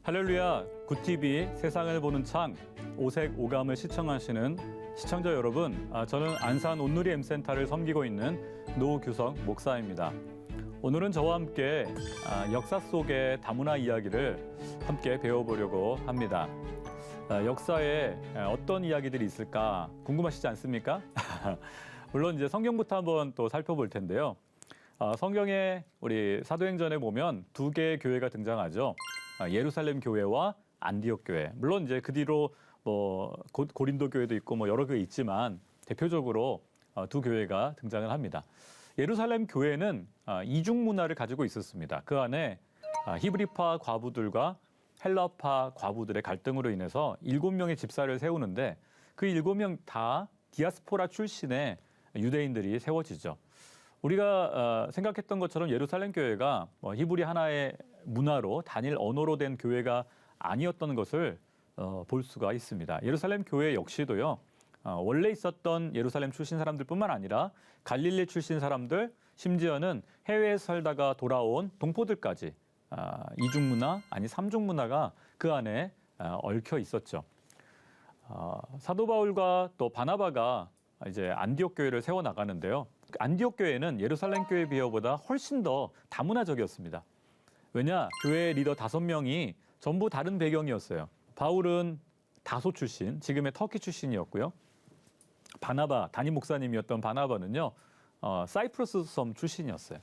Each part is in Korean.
할렐루야, 굿TV 세상을 보는 창 오색 오감을 시청하시는 시청자 여러분, 저는 안산 온누리 M센터를 섬기고 있는 노규석 목사입니다. 오늘은 저와 함께 역사 속의 다문화 이야기를 함께 배워보려고 합니다. 역사에 어떤 이야기들이 있을까 궁금하시지 않습니까? 물론 이제 성경부터 한번 또 살펴볼 텐데요. 성경에 우리 사도행전에 보면 두 개의 교회가 등장하죠. 예루살렘 교회와 안디옥 교회. 물론 이제 그 뒤로 뭐 고린도 교회도 있고 뭐 여러 교회 있지만 대표적으로 두 교회가 등장을 합니다. 예루살렘 교회는 이중 문화를 가지고 있었습니다. 그 안에 히브리파 과부들과 헬라파 과부들의 갈등으로 인해서 7명의 집사를 세우는데 그 7명 다 디아스포라 출신의 유대인들이 세워지죠. 우리가 생각했던 것처럼 예루살렘 교회가 히브리 하나의 문화로 단일 언어로 된 교회가 아니었던 것을 볼 수가 있습니다. 예루살렘 교회 역시도요. 원래 있었던 예루살렘 출신 사람들뿐만 아니라 갈릴리 출신 사람들, 심지어는 해외에 살다가 돌아온 동포들까지 이중 문화, 아니 삼중 문화가 그 안에 얽혀 있었죠. 사도 바울과 또 바나바가 이제 안디옥 교회를 세워 나가는데요. 안디옥 교회는 예루살렘 교회 비교보다 훨씬 더 다문화적이었습니다. 왜냐? 교회 리더 5명이 전부 다른 배경이었어요. 바울은 다소 출신, 지금의 터키 출신이었고요. 바나바, 담임 목사님이었던 바나바는요, 사이프러스 섬 출신이었어요.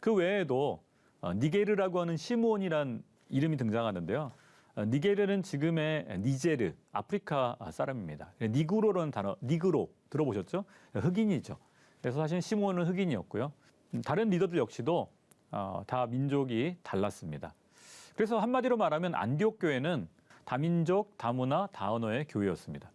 그 외에도 니게르라고 하는 시므온이란 이름이 등장하는데요. 니게르는 지금의 니제르, 아프리카 사람입니다. 니그로라는 단어, 니그로 들어보셨죠? 흑인이죠. 그래서 사실 시므온은 흑인이었고요. 다른 리더들 역시도 다 민족이 달랐습니다. 그래서 한마디로 말하면 안디옥 교회는 다민족, 다문화, 다언어의 교회였습니다.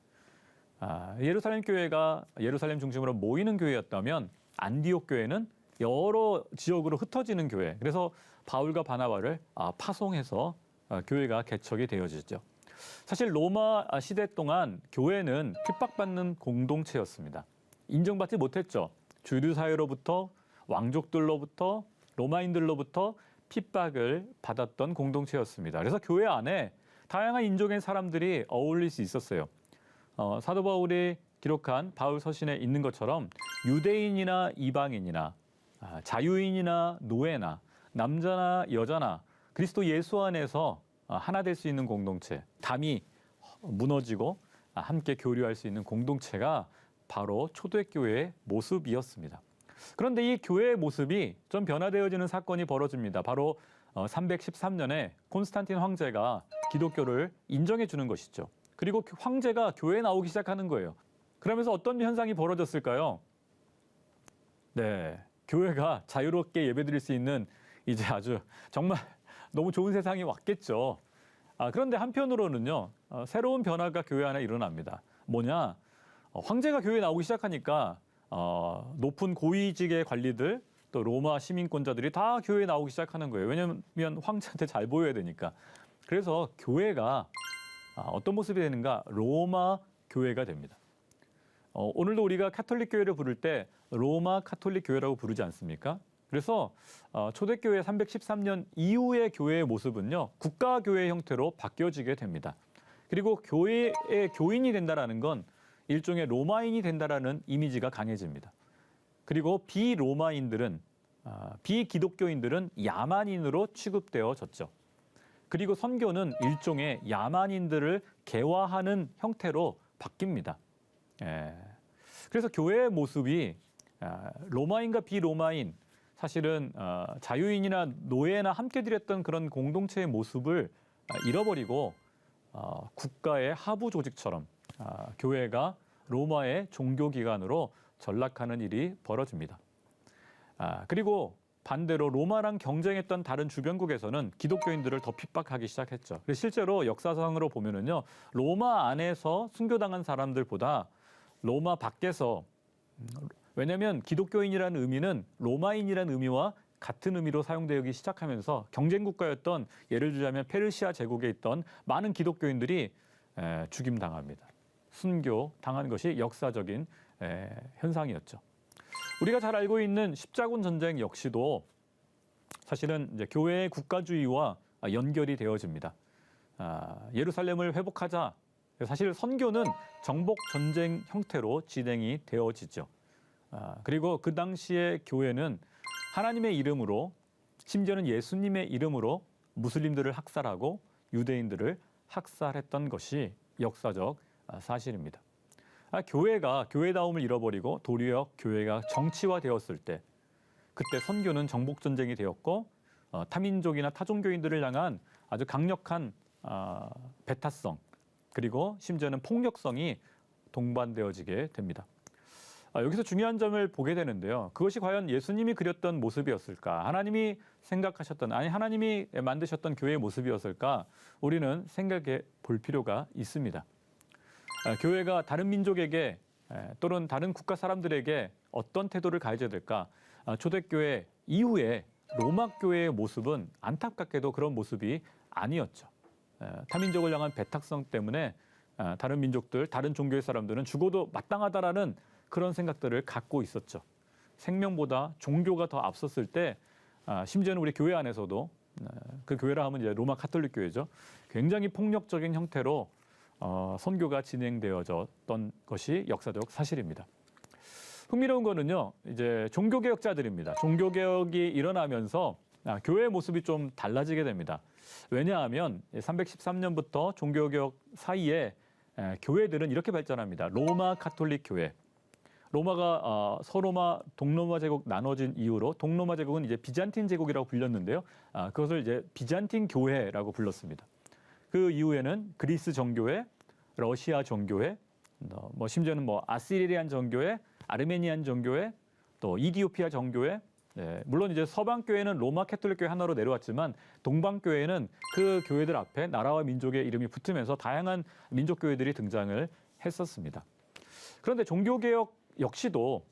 예루살렘 교회가 예루살렘 중심으로 모이는 교회였다면 안디옥 교회는 여러 지역으로 흩어지는 교회. 그래서 바울과 바나바를 파송해서 교회가 개척이 되어지죠. 사실 로마 시대 동안 교회는 핍박받는 공동체였습니다. 인정받지 못했죠. 주류 사회로부터, 왕족들로부터, 로마인들로부터 핍박을 받았던 공동체였습니다. 그래서 교회 안에 다양한 인종의 사람들이 어울릴 수 있었어요. 사도 바울이 기록한 바울 서신에 있는 것처럼 유대인이나 이방인이나 자유인이나 노예나 남자나 여자나 그리스도 예수 안에서 하나 될 수 있는 공동체, 담이 무너지고 함께 교류할 수 있는 공동체가 바로 초대교회의 모습이었습니다. 그런데 이 교회의 모습이 좀 변화되어지는 사건이 벌어집니다. 바로 313년에 콘스탄틴 황제가 기독교를 인정해 주는 것이죠. 그리고 황제가 교회에 나오기 시작하는 거예요. 그러면서 어떤 현상이 벌어졌을까요? 네, 교회가 자유롭게 예배드릴 수 있는 이제 아주 정말 너무 좋은 세상이 왔겠죠. 그런데 한편으로는요, 새로운 변화가 교회 안에 일어납니다. 뭐냐? 황제가 교회에 나오기 시작하니까 높은 고위직의 관리들 또 로마 시민권자들이 다 교회에 나오기 시작하는 거예요. 왜냐하면 황제한테 잘 보여야 되니까. 그래서 교회가 어떤 모습이 되는가? 로마 교회가 됩니다. 오늘도 우리가 카톨릭 교회를 부를 때 로마 카톨릭 교회라고 부르지 않습니까? 그래서 초대교회 313년 이후의 교회의 모습은요, 국가교회 형태로 바뀌어지게 됩니다. 그리고 교회의 교인이 된다는 건 일종의 로마인이 된다라는 이미지가 강해집니다. 그리고 비로마인들은, 비기독교인들은 야만인으로 취급되어졌죠. 그리고 선교는 일종의 야만인들을 개화하는 형태로 바뀝니다. 그래서 교회의 모습이 로마인과 비로마인, 사실은 자유인이나 노예나 함께 드렸던 그런 공동체의 모습을 잃어버리고 국가의 하부 조직처럼 교회가 로마의 종교기관으로 전락하는 일이 벌어집니다. 그리고 반대로 로마랑 경쟁했던 다른 주변국에서는 기독교인들을 더 핍박하기 시작했죠. 그래서 실제로 역사상으로 보면은요, 로마 안에서 순교당한 사람들보다 로마 밖에서, 왜냐하면 기독교인이라는 의미는 로마인이라는 의미와 같은 의미로 사용되기 시작하면서 경쟁 국가였던, 예를 들자면 페르시아 제국에 있던 많은 기독교인들이 죽임당합니다. 순교당한 것이 역사적인 현상이었죠. 우리가 잘 알고 있는 십자군 전쟁 역시도 사실은 이제 교회의 국가주의와 연결이 되어집니다. 예루살렘을 회복하자. 사실 선교는 정복 전쟁 형태로 진행이 되어지죠. 그리고 그 당시에 교회는 하나님의 이름으로, 심지어는 예수님의 이름으로 무슬림들을 학살하고 유대인들을 학살했던 것이 역사적 사실입니다. 교회가 교회다움을 잃어버리고 도리어 교회가 정치화되었을 때, 그때 선교는 정복 전쟁이 되었고 타민족이나 타종교인들을 향한 아주 강력한 배타성, 그리고 심지어는 폭력성이 동반되어지게 됩니다. 여기서 중요한 점을 보게 되는데요. 그것이 과연 예수님이 그렸던 모습이었을까? 하나님이 생각하셨던, 아니 하나님이 만드셨던 교회의 모습이었을까? 우리는 생각해 볼 필요가 있습니다. 교회가 다른 민족에게 또는 다른 국가 사람들에게 어떤 태도를 가져야 될까? 초대교회 이후에 로마 교회의 모습은 안타깝게도 그런 모습이 아니었죠. 타민족을 향한 배탁성 때문에 다른 민족들, 다른 종교의 사람들은 죽어도 마땅하다라는 그런 생각들을 갖고 있었죠. 생명보다 종교가 더 앞섰을 때, 심지어는 우리 교회 안에서도, 그 교회라 하면 이제 로마 카톨릭 교회죠. 굉장히 폭력적인 형태로 선교가 진행되어졌던 것이 역사적 사실입니다. 흥미로운 거는요, 이제 종교개혁자들입니다. 종교개혁이 일어나면서 교회의 모습이 좀 달라지게 됩니다. 왜냐하면 313년부터 종교개혁 사이에 교회들은 이렇게 발전합니다. 로마 카톨릭 교회. 로마가 서로마, 동로마 제국 나눠진 이후로 동로마 제국은 이제 비잔틴 제국이라고 불렸는데요. 그것을 이제 비잔틴 교회라고 불렀습니다. 그 이후에는 그리스 정교회, 러시아 정교회, 뭐 심지어는 뭐 아시리안 정교회, 아르메니안 정교회, 또 이디오피아 정교회. 물론 이제 서방 교회는 로마 캐톨릭 교회 하나로 내려왔지만 동방 교회는 그 교회들 앞에 나라와 민족의 이름이 붙으면서 다양한 민족 교회들이 등장을 했었습니다. 그런데 종교개혁 역시도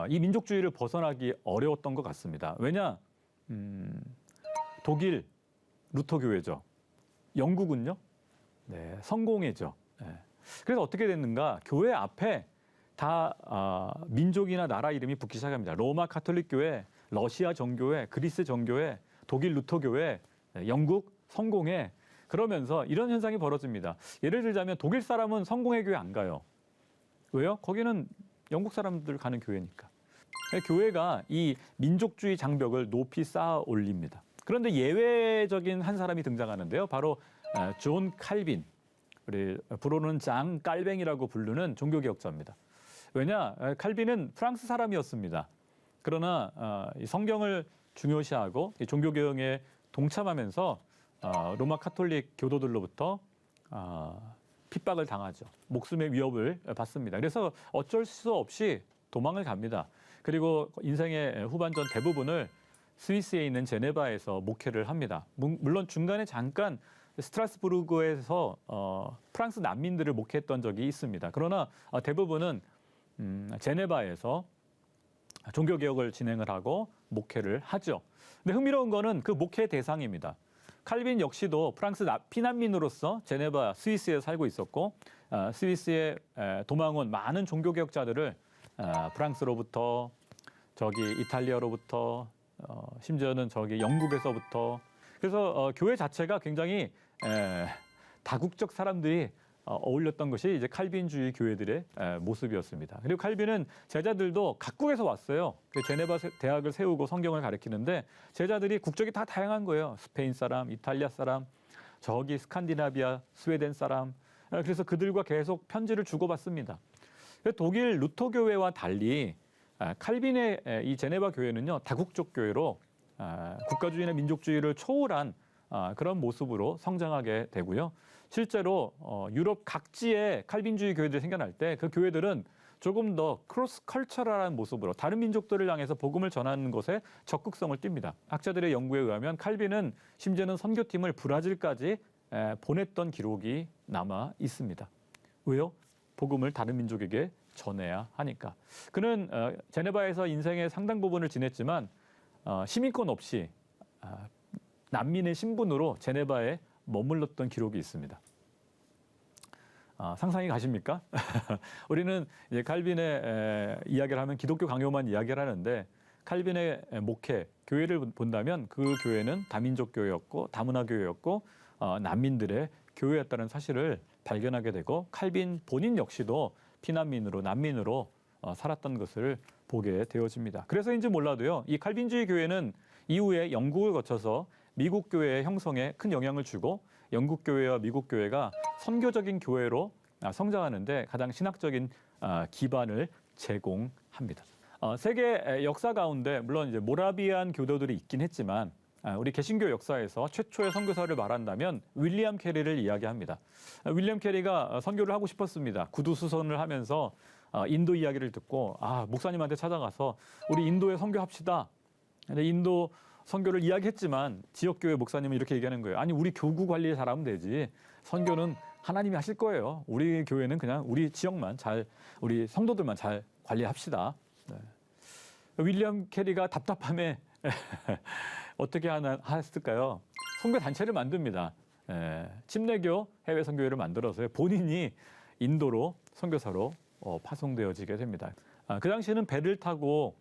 이 민족주의를 벗어나기 어려웠던 것 같습니다. 왜냐? 독일 루터 교회죠. 영국은요? 성공회죠. 그래서 어떻게 됐는가? 교회 앞에 다 민족이나 나라 이름이 붙기 시작합니다. 로마 카톨릭 교회, 러시아 정교회, 그리스 정교회, 독일 루터 교회, 영국 성공회. 그러면서 이런 현상이 벌어집니다. 예를 들자면 독일 사람은 성공회 교회 안 가요. 왜요? 거기는 영국 사람들 가는 교회니까. 교회가 이 민족주의 장벽을 높이 쌓아 올립니다. 그런데 예외적인 한 사람이 등장하는데요. 바로 존 칼빈, 우리 불어는 장 깔뱅이라고 부르는 종교개혁자입니다. 왜냐? 칼빈은 프랑스 사람이었습니다. 그러나 이 성경을 중요시하고 이 종교개혁에 동참하면서 로마 카톨릭 교도들로부터 핍박을 당하죠. 목숨의 위협을 받습니다. 그래서 어쩔 수 없이 도망을 갑니다. 그리고 인생의 후반전 대부분을 스위스에 있는 제네바에서 목회를 합니다. 물론 중간에 잠깐 스트라스부르크에서 프랑스 난민들을 목회했던 적이 있습니다. 그러나 대부분은 제네바에서 종교개혁을 진행을 하고 목회를 하죠. 근데 흥미로운 거는 그 목회 대상입니다. 칼빈 역시도 프랑스 피난민으로서 제네바, 스위스에 살고 있었고 스위스에 도망 온 많은 종교개혁자들을 프랑스로부터 저기 이탈리아로부터 심지어는 저기 영국에서부터 그래서 교회 자체가 굉장히 다국적 사람들이 어울렸던 것이 이제 칼빈주의 교회들의 모습이었습니다. 그리고 칼빈은 제자들도 각국에서 왔어요. 제네바 대학을 세우고 성경을 가르치는데 제자들이 국적이 다 다양한 거예요. 스페인 사람, 이탈리아 사람, 저기 스칸디나비아, 스웨덴 사람. 그래서 그들과 계속 편지를 주고받습니다. 독일 루터 교회와 달리 칼빈의 이 제네바 교회는요 다국적 교회로 국가주의나 민족주의를 초월한 그런 모습으로 성장하게 되고요. 실제로 유럽 각지에 칼빈주의 교회들이 생겨날 때 그 교회들은 조금 더 크로스 컬처럴한 모습으로 다른 민족들을 향해서 복음을 전하는 것에 적극성을 띱니다. 학자들의 연구에 의하면 칼빈은 심지어는 선교팀을 브라질까지 보냈던 기록이 남아 있습니다. 왜요? 복음을 다른 민족에게 전해야 하니까. 그는 제네바에서 인생의 상당 부분을 지냈지만 시민권 없이 난민의 신분으로 제네바에 머물렀던 기록이 있습니다. 상상이 가십니까? 우리는 이제 칼빈의 이야기를 하면 기독교 강요만 이야기를 하는데 칼빈의 목회, 교회를 본다면 그 교회는 다민족 교회였고 다문화 교회였고 난민들의 교회였다는 사실을 발견하게 되고 칼빈 본인 역시도 피난민으로 난민으로 살았던 것을 보게 되어집니다. 그래서인지 몰라도요. 이 칼빈주의 교회는 이후에 영국을 거쳐서 미국 교회의 형성에 큰 영향을 주고 영국 교회와 미국 교회가 선교적인 교회로 성장하는데 가장 신학적인 기반을 제공합니다. 세계 역사 가운데 물론 이제 모라비안 교도들이 있긴 했지만 우리 개신교 역사에서 최초의 선교사를 말한다면 윌리엄 캐리를 이야기합니다. 윌리엄 캐리가 선교를 하고 싶었습니다. 구두수선을 하면서 인도 이야기를 듣고 목사님한테 찾아가서 우리 인도에 선교합시다. 근데 인도 선교를 이야기했지만 지역교회 목사님은 이렇게 얘기하는 거예요. 아니 우리 교구 관리 잘하면 되지. 선교는 하나님이 하실 거예요. 우리 교회는 그냥 우리 지역만 우리 성도들만 잘 관리합시다. 네. 윌리엄 캐리가 답답함에 어떻게 했을까요? 선교 단체를 만듭니다. 침례교 해외 선교회를 만들어서 본인이 인도로 선교사로 파송되어지게 됩니다. 그 당시에는 배를 타고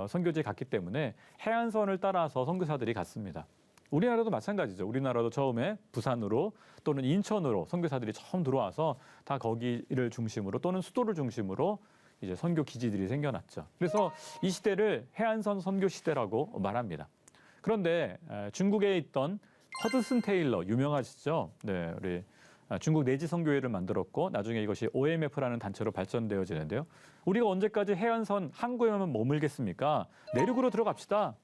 선교지에 갔기 때문에 해안선을 따라서 선교사들이 갔습니다. 우리나라도 마찬가지죠. 우리나라도 처음에 부산으로 또는 인천으로 선교사들이 처음 들어와서 다 거기를 중심으로 또는 수도를 중심으로 이제 선교 기지들이 생겨났죠. 그래서 이 시대를 해안선 선교 시대라고 말합니다. 그런데 중국에 있던 허드슨 테일러 유명하시죠? 네, 우리 중국 내지 선교회를 만들었고 나중에 이것이 OMF라는 단체로 발전되어지는데요. 우리가 언제까지 해안선 항구에만 머물겠습니까? 내륙으로 들어갑시다.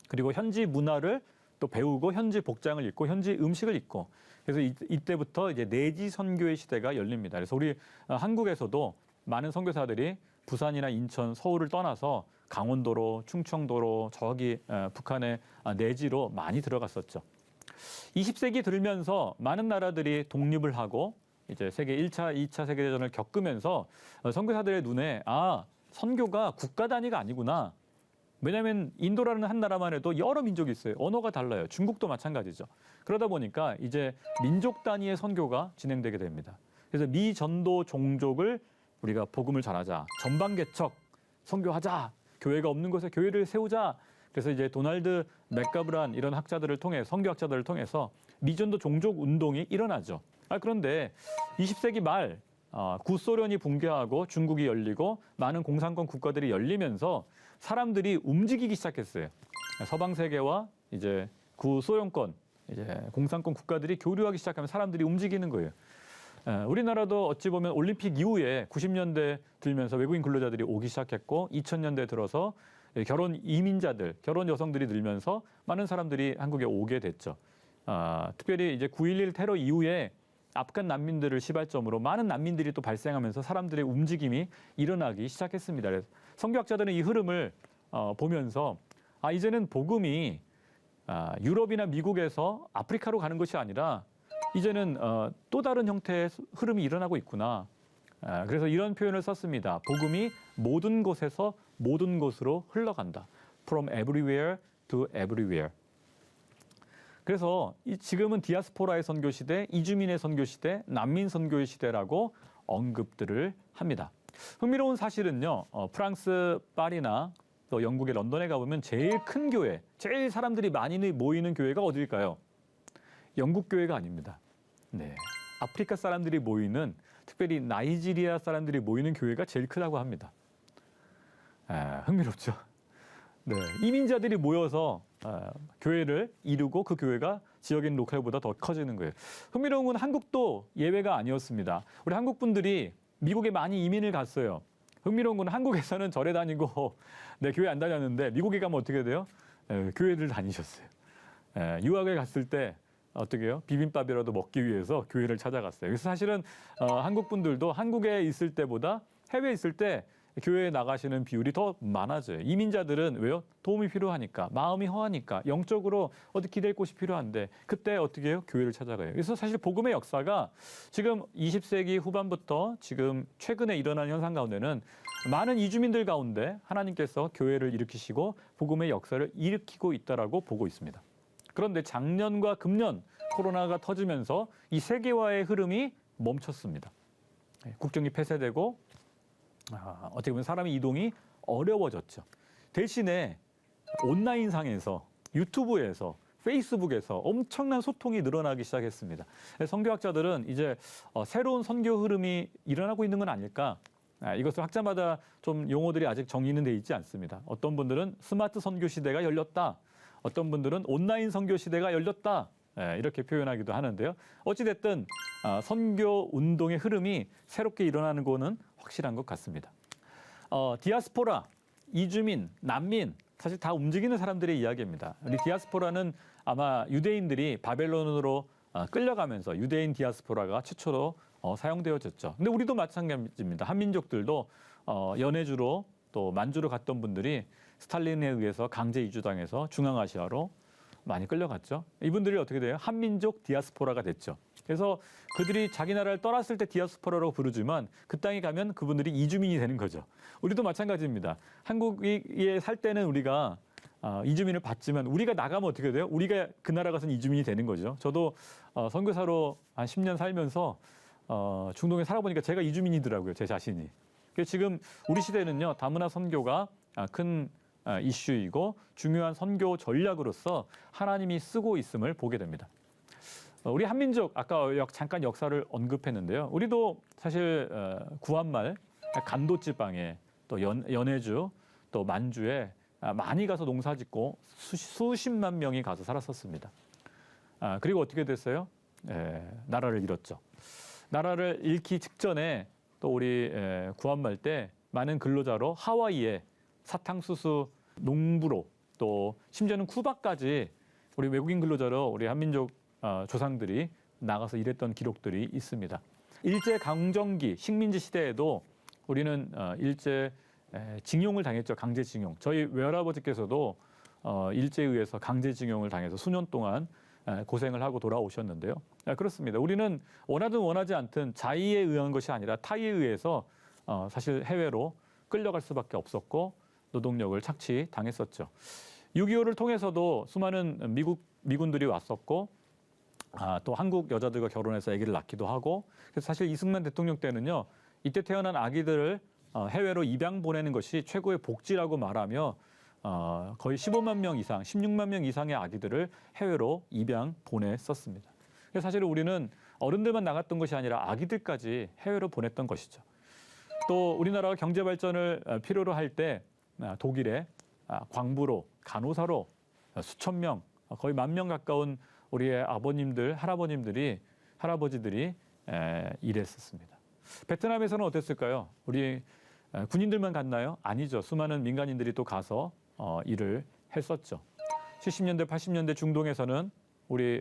그리고 현지 문화를 또 배우고 현지 복장을 입고 현지 음식을 입고 그래서 이때부터 이제 내지 선교의 시대가 열립니다. 그래서 우리 한국에서도 많은 선교사들이 부산이나 인천, 서울을 떠나서 강원도로, 충청도로 저기 북한의 내지로 많이 들어갔었죠. 20세기 들면서 많은 나라들이 독립을 하고 이제 세계 1차, 2차 세계대전을 겪으면서 선교사들의 눈에 선교가 국가 단위가 아니구나. 왜냐하면 인도라는 한 나라만 해도 여러 민족이 있어요. 언어가 달라요. 중국도 마찬가지죠. 그러다 보니까 이제 민족 단위의 선교가 진행되게 됩니다. 그래서 미전도 종족을 우리가 복음을 전하자, 전방개척, 선교하자, 교회가 없는 곳에 교회를 세우자. 그래서 이제 도널드 맥가브란 이런 학자들을 통해 선교학자들을 통해서 미전도 종족 운동이 일어나죠. 그런데 20세기 말 구소련이 붕괴하고 중국이 열리고 많은 공산권 국가들이 열리면서 사람들이 움직이기 시작했어요. 서방 세계와 이제 구소련권, 이제 공산권 국가들이 교류하기 시작하면 사람들이 움직이는 거예요. 우리나라도 어찌 보면 올림픽 이후에 90년대 들면서 외국인 근로자들이 오기 시작했고 2000년대 들어서 결혼 이민자들, 결혼 여성들이 늘면서 많은 사람들이 한국에 오게 됐죠. 특별히 이제 9.11 테러 이후에 아프간 난민들을 시발점으로 많은 난민들이 또 발생하면서 사람들의 움직임이 일어나기 시작했습니다. 그래서 선교학자들은 이 흐름을 보면서 이제는 복음이 유럽이나 미국에서 아프리카로 가는 것이 아니라 이제는 또 다른 형태의 흐름이 일어나고 있구나. 그래서 이런 표현을 썼습니다. 복음이 모든 곳에서 모든 곳으로 흘러간다. From everywhere to everywhere. 그래서 지금은 디아스포라의 선교 시대, 이주민의 선교 시대, 난민 선교의 시대라고 언급들을 합니다. 흥미로운 사실은요. 프랑스 파리나 또 영국의 런던에 가보면 제일 큰 교회, 제일 사람들이 많이 모이는 교회가 어딜까요? 영국 교회가 아닙니다. 네, 아프리카 사람들이 모이는, 특별히 나이지리아 사람들이 모이는 교회가 제일 크다고 합니다. 흥미롭죠? 네, 이민자들이 모여서 교회를 이루고 그 교회가 지역인 로컬보다 더 커지는 거예요. 흥미로운 건 한국도 예외가 아니었습니다. 우리 한국 분들이 미국에 많이 이민을 갔어요. 흥미로운 건 한국에서는 절에 다니고 교회 안 다녔는데 미국에 가면 어떻게 돼요? 교회를 다니셨어요. 유학을 갔을 때 어떻게 해요? 비빔밥이라도 먹기 위해서 교회를 찾아갔어요. 그래서 사실은 한국 분들도 한국에 있을 때보다 해외에 있을 때 교회에 나가시는 비율이 더 많아져요. 이민자들은 왜요? 도움이 필요하니까, 마음이 허하니까, 영적으로 어디 기댈 곳이 필요한데 그때 어떻게 해요? 교회를 찾아가요. 그래서 사실 복음의 역사가 지금 20세기 후반부터 지금 최근에 일어난 현상 가운데는 많은 이주민들 가운데 하나님께서 교회를 일으키시고 복음의 역사를 일으키고 있다라고 보고 있습니다. 그런데 작년과 금년 코로나가 터지면서 이 세계화의 흐름이 멈췄습니다. 국경이 폐쇄되고 어떻게 보면 사람의 이동이 어려워졌죠. 대신에 온라인상에서, 유튜브에서, 페이스북에서 엄청난 소통이 늘어나기 시작했습니다. 선교학자들은 이제 새로운 선교 흐름이 일어나고 있는 건 아닐까? 이것을 학자마다 좀 용어들이 아직 정리는 돼 있지 않습니다. 어떤 분들은 스마트 선교 시대가 열렸다. 어떤 분들은 온라인 선교 시대가 열렸다. 이렇게 표현하기도 하는데요. 어찌됐든 선교 운동의 흐름이 새롭게 일어나는 거는 확실한 것 같습니다. 디아스포라, 이주민, 난민, 사실 다 움직이는 사람들의 이야기입니다. 우리 디아스포라는 아마 유대인들이 바벨론으로 끌려가면서 유대인 디아스포라가 최초로 사용되어졌죠. 근데 우리도 마찬가지입니다. 한민족들도 연해주로 또 만주로 갔던 분들이 스탈린에 의해서 강제 이주당해서 중앙아시아로 많이 끌려갔죠. 이분들이 어떻게 돼요? 한민족 디아스포라가 됐죠. 그래서 그들이 자기 나라를 떠났을 때 디아스포라라고 부르지만 그 땅에 가면 그분들이 이주민이 되는 거죠. 우리도 마찬가지입니다. 한국에 살 때는 우리가 이주민을 받지만 우리가 나가면 어떻게 돼요? 우리가 그 나라 가서는 이주민이 되는 거죠. 저도 선교사로 한 10년 살면서 중동에 살아보니까 제가 이주민이더라고요. 제 자신이. 그래서 지금 우리 시대는요. 다문화 선교가 큰 이슈이고 중요한 선교 전략으로서 하나님이 쓰고 있음을 보게 됩니다. 우리 한민족 아까 잠깐 역사를 언급했는데요. 우리도 사실 구한말 간도지방에 또 연해주 또 만주에 많이 가서 농사짓고 수십만 명이 가서 살았었습니다. 그리고 어떻게 됐어요? 나라를 잃었죠. 나라를 잃기 직전에 또 우리 구한말 때 많은 근로자로 하와이에 사탕수수 농부로 또 심지어는 쿠바까지 우리 외국인 근로자로 우리 한민족 조상들이 나가서 일했던 기록들이 있습니다. 일제 강점기 식민지 시대에도 우리는 일제 징용을 당했죠. 강제징용. 저희 외할아버지께서도 일제에 의해서 강제징용을 당해서 수년 동안 고생을 하고 돌아오셨는데요. 그렇습니다. 우리는 원하든 원하지 않든 자의에 의한 것이 아니라 타의에 의해서 사실 해외로 끌려갈 수밖에 없었고 노동력을 착취당했었죠. 6.25를 통해서도 수많은 미군들이 왔었고 또 한국 여자들과 결혼해서 아기를 낳기도 하고 그래서 사실 이승만 대통령 때는요. 이때 태어난 아기들을 해외로 입양 보내는 것이 최고의 복지라고 말하며 거의 15만 명 이상, 16만 명 이상의 아기들을 해외로 입양 보냈었습니다. 그래서 사실 우리는 어른들만 나갔던 것이 아니라 아기들까지 해외로 보냈던 것이죠. 또 우리나라가 경제 발전을 필요로 할 때 독일에 광부로, 간호사로 수천 명, 거의 10,000명 가까운 우리의 아버님들, 할아버지들이 일했었습니다. 베트남에서는 어땠을까요? 우리 군인들만 갔나요? 아니죠. 수많은 민간인들이 또 가서 일을 했었죠. 70년대, 80년대 중동에서는 우리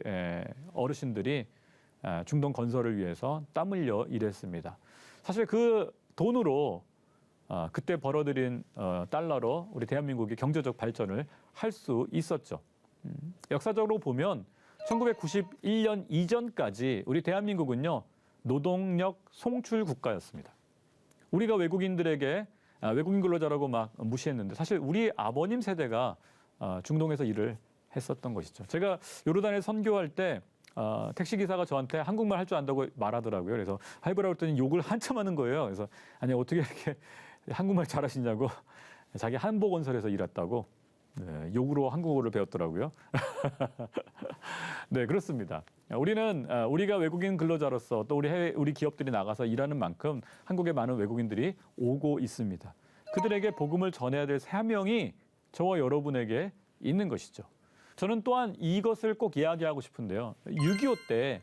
어르신들이 중동 건설을 위해서 땀 흘려 일했습니다. 사실 그 돈으로 그때 벌어들인 달러로 우리 대한민국이 경제적 발전을 할 수 있었죠. 역사적으로 보면 1991년 이전까지 우리 대한민국은요. 노동력 송출 국가였습니다. 우리가 외국인들에게 외국인 근로자라고 막 무시했는데 사실 우리 아버님 세대가 중동에서 일을 했었던 것이죠. 제가 요르단에 선교할 때 택시기사가 저한테 한국말 할 줄 안다고 말하더라고요. 그래서 해보라고 했더니 욕을 한참 하는 거예요. 그래서 아니 어떻게 이렇게 한국말 잘하시냐고 자기 한복건설에서 일했다고 욕으로 한국어를 배웠더라고요. 네, 그렇습니다. 우리는 우리가 외국인 근로자로서 또 우리 기업들이 나가서 일하는 만큼 한국에 많은 외국인들이 오고 있습니다. 그들에게 복음을 전해야 될 사명이 저와 여러분에게 있는 것이죠. 저는 또한 이것을 꼭 이야기하고 싶은데요. 6.25 때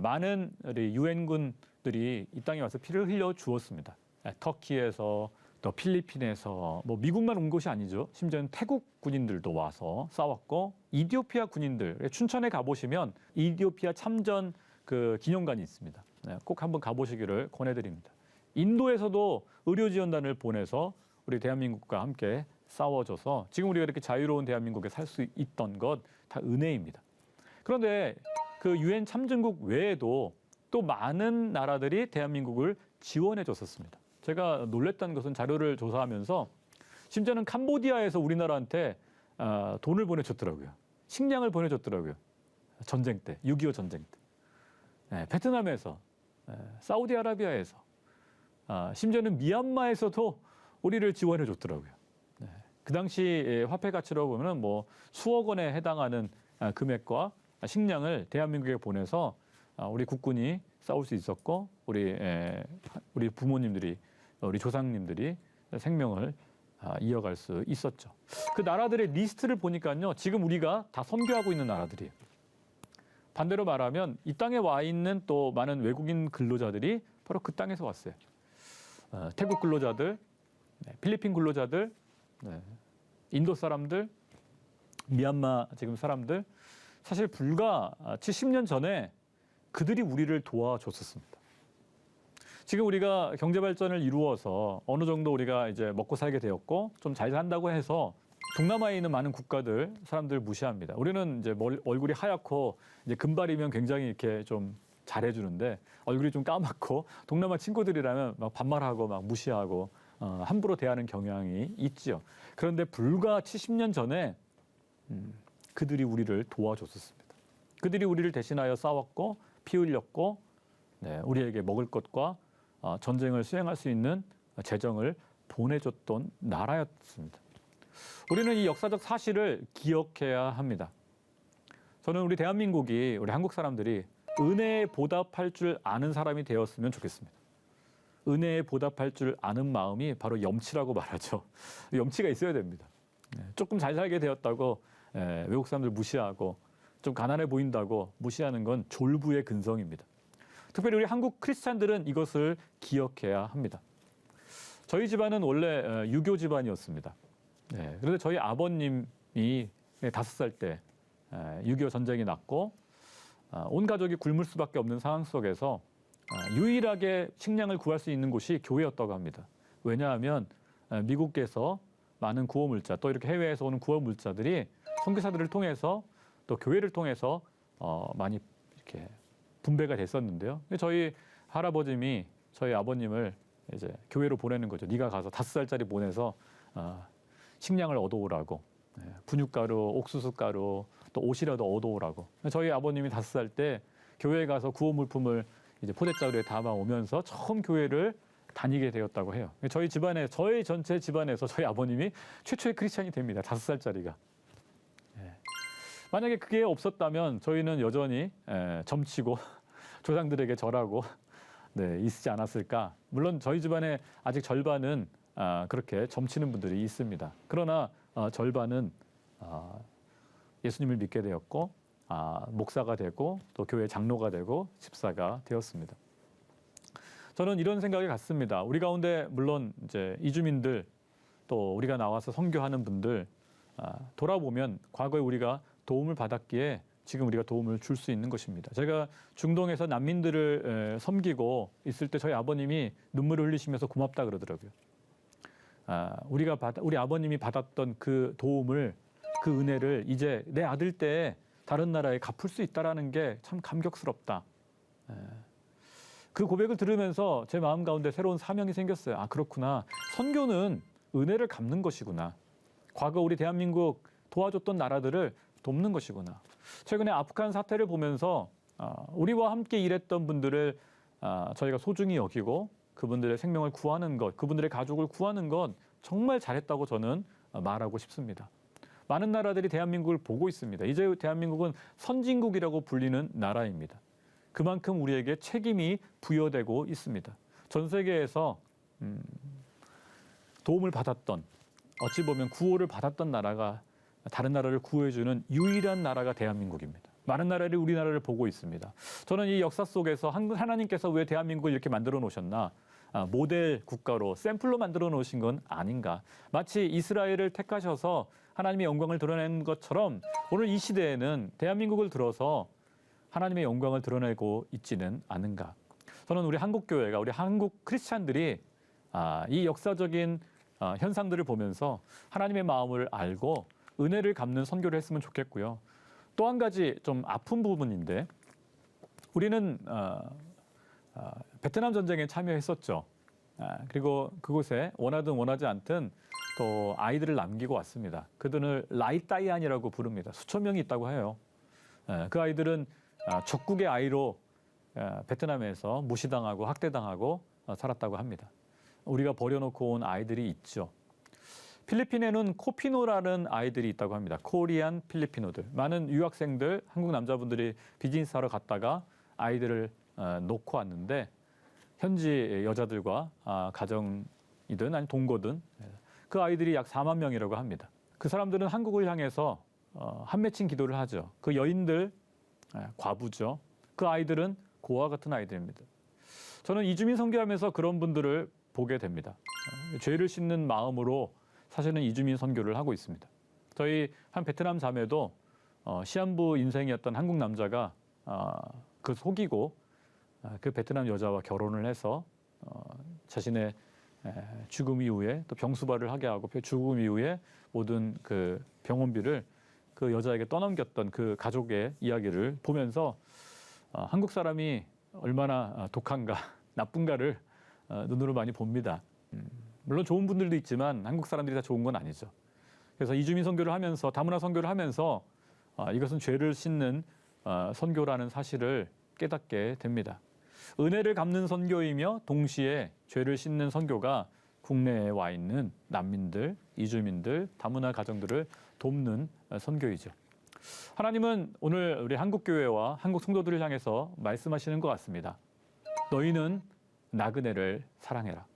많은 우리 유엔군들이 이 땅에 와서 피를 흘려 주었습니다. 터키에서 또 필리핀에서 뭐 미국만 온 것이 아니죠. 심지어는 태국 군인들도 와서 싸웠고 이디오피아 군인들 춘천에 가보시면 이디오피아 참전 그 기념관이 있습니다. 꼭 한번 가보시기를 권해드립니다. 인도에서도 의료지원단을 보내서 우리 대한민국과 함께 싸워줘서 지금 우리가 이렇게 자유로운 대한민국에 살 수 있던 것 다 은혜입니다. 그런데 그 유엔 참전국 외에도 또 많은 나라들이 대한민국을 지원해 줬었습니다. 제가 놀랬던 것은 자료를 조사하면서 심지어는 캄보디아에서 우리나라한테 돈을 보내줬더라고요. 식량을 보내줬더라고요. 전쟁 때, 6.25 전쟁 때. 베트남에서, 사우디아라비아에서, 심지어는 미얀마에서도 우리를 지원해 줬더라고요. 그 당시 화폐 가치로 보면 뭐 수억 원에 해당하는 금액과 식량을 대한민국에 보내서 우리 국군이 싸울 수 있었고 우리 부모님들이 우리 조상님들이 생명을 이어갈 수 있었죠. 그 나라들의 리스트를 보니까요. 지금 우리가 다 선교하고 있는 나라들이에요. 반대로 말하면 이 땅에 와 있는 또 많은 외국인 근로자들이 바로 그 땅에서 왔어요. 태국 근로자들, 필리핀 근로자들, 인도 사람들, 미얀마 지금 사람들, 사실 불과 70년 전에 그들이 우리를 도와줬었습니다. 지금 우리가 경제 발전을 이루어서 어느 정도 우리가 이제 먹고 살게 되었고 좀 잘 산다고 해서 동남아에 있는 많은 국가들 사람들 무시합니다. 우리는 이제 얼굴이 하얗고 이제 금발이면 굉장히 이렇게 좀 잘해주는데 얼굴이 좀 까맣고 동남아 친구들이라면 막 반말하고 막 무시하고 함부로 대하는 경향이 있죠. 그런데 불과 70년 전에 그들이 우리를 도와줬었습니다. 그들이 우리를 대신하여 싸웠고 피 흘렸고 우리에게 먹을 것과 전쟁을 수행할 수 있는 재정을 보내줬던 나라였습니다. 우리는 이 역사적 사실을 기억해야 합니다. 저는 우리 대한민국이 우리 한국 사람들이 은혜에 보답할 줄 아는 사람이 되었으면 좋겠습니다. 은혜에 보답할 줄 아는 마음이 바로 염치라고 말하죠. 염치가 있어야 됩니다. 조금 잘 살게 되었다고 외국 사람들 무시하고 좀 가난해 보인다고 무시하는 건 졸부의 근성입니다. 특별히 우리 한국 크리스찬들은 이것을 기억해야 합니다. 저희 집안은 원래 유교 집안이었습니다. 그런데 저희 아버님이 5살 때 6.25 전쟁이 났고 온 가족이 굶을 수밖에 없는 상황 속에서 유일하게 식량을 구할 수 있는 곳이 교회였다고 합니다. 왜냐하면 미국에서 많은 구호물자 또 이렇게 해외에서 오는 구호물자들이 선교사들을 통해서 또 교회를 통해서 많이 이렇게 분배가 됐었는데요. 저희 할아버님이 저희 아버님을 이제 교회로 보내는 거죠. 네가 가서 5살짜리 보내서 식량을 얻어오라고. 분유가루, 옥수수가루, 또 옷이라도 얻어오라고. 저희 아버님이 5살 때 교회에 가서 구호 물품을 이제 포대자루에 담아 오면서 처음 교회를 다니게 되었다고 해요. 저희 집안에, 저희 전체 집안에서 저희 아버님이 최초의 크리스찬이 됩니다. 5살짜리가. 만약에 그게 없었다면 저희는 여전히 점치고 조상들에게 절하고 있지 않았을까. 물론 저희 집안에 아직 절반은 그렇게 점치는 분들이 있습니다. 그러나 절반은 예수님을 믿게 되었고 목사가 되고 또 교회 장로가 되고 집사가 되었습니다. 저는 이런 생각이 같습니다. 우리 가운데 물론 이제 이주민들 또 우리가 나와서 선교하는 분들 돌아보면 과거에 우리가 도움을 받았기에 지금 우리가 도움을 줄 수 있는 것입니다. 제가 중동에서 난민들을 섬기고 있을 때 저희 아버님이 눈물을 흘리시면서 고맙다 그러더라고요. 우리 아버님이 받았던 그 도움을, 그 은혜를 이제 내 아들 때 다른 나라에 갚을 수 있다라는 게 참 감격스럽다. 그 고백을 들으면서 제 마음 가운데 새로운 사명이 생겼어요. 그렇구나. 선교는 은혜를 갚는 것이구나. 과거 우리 대한민국 도와줬던 나라들을 돕는 것이구나. 최근에 아프간 사태를 보면서 우리와 함께 일했던 분들을 저희가 소중히 여기고 그분들의 생명을 구하는 것, 그분들의 가족을 구하는 것 정말 잘했다고 저는 말하고 싶습니다. 많은 나라들이 대한민국을 보고 있습니다. 이제 대한민국은 선진국이라고 불리는 나라입니다. 그만큼 우리에게 책임이 부여되고 있습니다. 전 세계에서 도움을 받았던, 어찌 보면 구호를 받았던 나라가 다른 나라를 구해주는 유일한 나라가 대한민국입니다. 많은 나라들이 우리나라를 보고 있습니다. 저는 이 역사 속에서 하나님께서 왜 대한민국을 이렇게 만들어 놓으셨나? 모델 국가로 샘플로 만들어 놓으신 건 아닌가? 마치 이스라엘을 택하셔서 하나님의 영광을 드러낸 것처럼 오늘 이 시대에는 대한민국을 들어서 하나님의 영광을 드러내고 있지는 않은가? 저는 우리 한국 교회가, 우리 한국 크리스찬들이 이 역사적인 현상들을 보면서 하나님의 마음을 알고 은혜를 갚는 선교를 했으면 좋겠고요. 또 한 가지 좀 아픈 부분인데 우리는 베트남 전쟁에 참여했었죠. 그리고 그곳에 원하든 원하지 않든 또 아이들을 남기고 왔습니다. 그들을 라이따이안이라고 부릅니다. 수천 명이 있다고 해요. 그 아이들은 적국의 아이로 베트남에서 무시당하고 학대당하고 살았다고 합니다. 우리가 버려놓고 온 아이들이 있죠. 필리핀에는 코피노라는 아이들이 있다고 합니다. 코리안 필리피노들. 많은 유학생들, 한국 남자분들이 비즈니스하러 갔다가 아이들을 놓고 왔는데 현지 여자들과 가정이든 아니 동거든 그 아이들이 약 4만 명이라고 합니다. 그 사람들은 한국을 향해서 한맺힌 기도를 하죠. 그 여인들 과부죠. 그 아이들은 고아 같은 아이들입니다. 저는 이주민 선교하면서 그런 분들을 보게 됩니다. 죄를 씻는 마음으로 사실은 이주민 선교를 하고 있습니다. 저희 한 베트남 자매도 시한부 인생이었던 한국 남자가 그 속이고 그 베트남 여자와 결혼을 해서 자신의 죽음 이후에 또 병수발을 하게 하고 죽음 이후에 모든 그 병원비를 그 여자에게 떠넘겼던 그 가족의 이야기를 보면서 한국 사람이 얼마나 독한가 나쁜가를 눈으로 많이 봅니다. 물론 좋은 분들도 있지만 한국 사람들이 다 좋은 건 아니죠. 그래서 이주민 선교를 하면서 다문화 선교를 하면서 이것은 죄를 씻는 선교라는 사실을 깨닫게 됩니다. 은혜를 갚는 선교이며 동시에 죄를 씻는 선교가 국내에 와 있는 난민들, 이주민들, 다문화 가정들을 돕는 선교이죠. 하나님은 오늘 우리 한국교회와 한국 성도들을 향해서 말씀하시는 것 같습니다. 너희는 나그네를 사랑해라.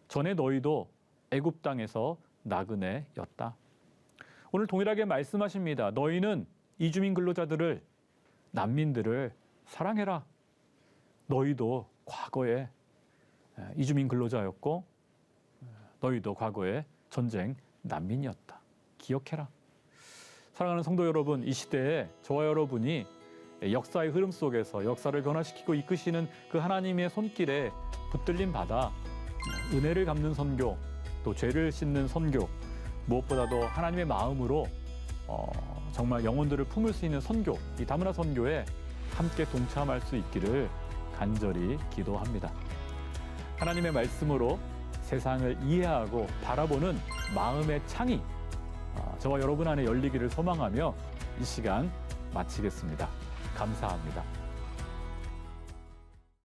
전에 너희도 애굽 땅에서 나그네였다. 오늘 동일하게 말씀하십니다. 너희는 이주민 근로자들을, 난민들을 사랑해라. 너희도 과거에 이주민 근로자였고 너희도 과거에 전쟁 난민이었다. 기억해라. 사랑하는 성도 여러분, 이 시대에 저와 여러분이 역사의 흐름 속에서 역사를 변화시키고 이끄시는 그 하나님의 손길에 붙들림 받아 은혜를 갚는 선교, 또 죄를 씻는 선교, 무엇보다도 하나님의 마음으로 정말 영혼들을 품을 수 있는 선교, 이 다문화 선교에 함께 동참할 수 있기를 간절히 기도합니다. 하나님의 말씀으로 세상을 이해하고 바라보는 마음의 창이 저와 여러분 안에 열리기를 소망하며 이 시간 마치겠습니다. 감사합니다.